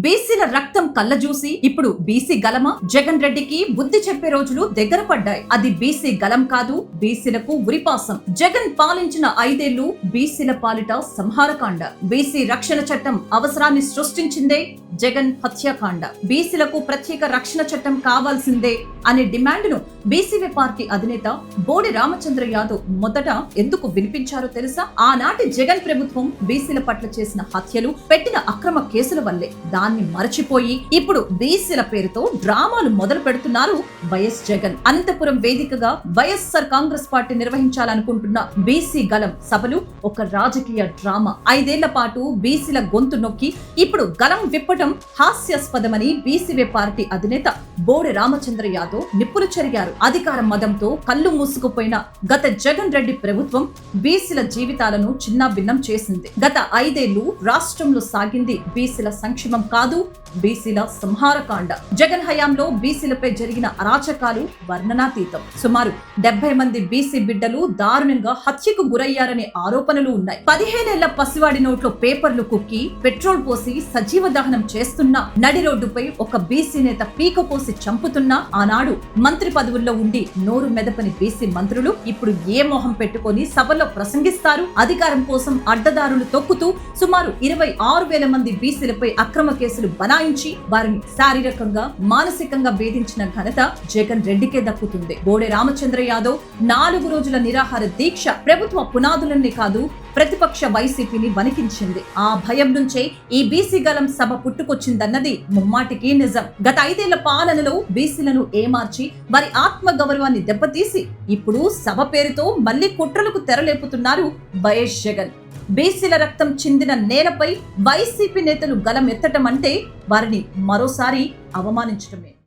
బీసీల రక్తం కళ్ళజూసి ఇప్పుడు బీసీ గలమా? జగన్ రెడ్డికి బుద్ధి చెప్పే రోజులు దగ్గర పడ్డాయి. అది బీసీ గలం కాదు, బీసీలకు ఉరిపాసం. జగన్ పాలించిన 5 ఏళ్లు బీసీల పాలిట సంహారకాండ. బీసీ రక్షణ చట్టం అవసరాన్ని సృష్టించిందే జగన్ హత్యాకాండ. బీసీలకు ప్రత్యేక రక్షణ చట్టం కావాల్సిందే అనే డిమాండ్ను బీసీవీ పార్టీ అధినేత బోడి రామచంద్ర యాదవ్ మొదట ఎందుకు వినిపించారో తెలుసా? ఆనాటి జగన్ ప్రభుత్వం బీసీల పట్ల చేసిన హత్యలు, పెట్టిన అక్రమ కేసుల వల్లే. దాన్ని మరచిపోయి ఇప్పుడు బీసీల పేరుతో డ్రామాలు మొదలు పెడుతున్నారు వైఎస్ జగన్. అనంతపురం వేదికగా వైఎస్ఆర్ కాంగ్రెస్ పార్టీ నిర్వహించాలనుకుంటున్న బీసీ గలం సభలు ఒక రాజకీయ డ్రామా. 5 ఏళ్ల పాటు బీసీల గొంతు నొక్కి ఇప్పుడు గలం విప్పటం హాస్యాస్పదమని బీసీవీ పార్టీ అధినేత బోడి రామచంద్ర యాదవ్ నిప్పులు చెరిగారు. అధికార మదంతో కళ్ళు మూసుకుపోయిన గత జగన్ రెడ్డి ప్రభుత్వం బీసీల జీవితాలను చిన్నాభిన్నం చేసింది. గత 5 ఏళ్లు రాష్ట్రంలో సాగింది బీసీల సంక్షేమం కాదు, బీసీల సంహారకాండ. జగన్ హయాంలో బీసీలపై జరిగిన అరాచకాలు వర్ణనాతీతం. సుమారు 70 మంది బీసీ బిడ్డలు దారుణంగా హత్యకు గురయ్యారనే ఆరోపణలు ఉన్నాయి. 15 ఏళ్ల పసివాడి నోట్లో పేపర్లు కుక్కి పెట్రోల్ పోసి సజీవ దహనం చేస్తున్న, నడి రోడ్డుపై ఒక బీసీ నేత పీక కోసి చంపుతున్నా ఆనాడు మంత్రి పదవుల్లో ఉండి నోరు మెదపని బీసీ మంత్రులు ఇప్పుడు ఏ మొహం పెట్టుకొని సభలో ప్రసంగిస్తారు? అధికారం కోసం అడ్డదారులు తొక్కుతూ సుమారు 26,000 మంది బీసీలపై అక్రమ కేసులు బనాయించి వారిని శారీరకంగా, మానసికంగా వేధించిన ఘనత జగన్ రెడ్డికే దక్కుతుంది. బోడే రామచంద్ర యాదవ్ 4 రోజుల నిరాహార దీక్ష ప్రభుత్వ పునాదులన్నీ కాదు, ప్రతిపక్ష వైసీపీని వణికించింది. ఆ భయం నుంచే ఈ బీసీ గలం సభ పుట్టుకొచ్చిందన్నది ముమ్మాటికి నిజం. గత 5 ఏళ్ల పాలనలో బీసీలను ఏమార్చి వారి ఆత్మ గౌరవాన్ని దెబ్బతీసి ఇప్పుడు సభ పేరుతో మళ్లీ కుట్రలకు తెరలేపుతున్నారు వైఎస్ జగన్. బీసీల రక్తం చిందిన నేలపై వైసీపీ నేతలు గలం ఎత్తటం అంటే వారిని మరోసారి అవమానించడమే.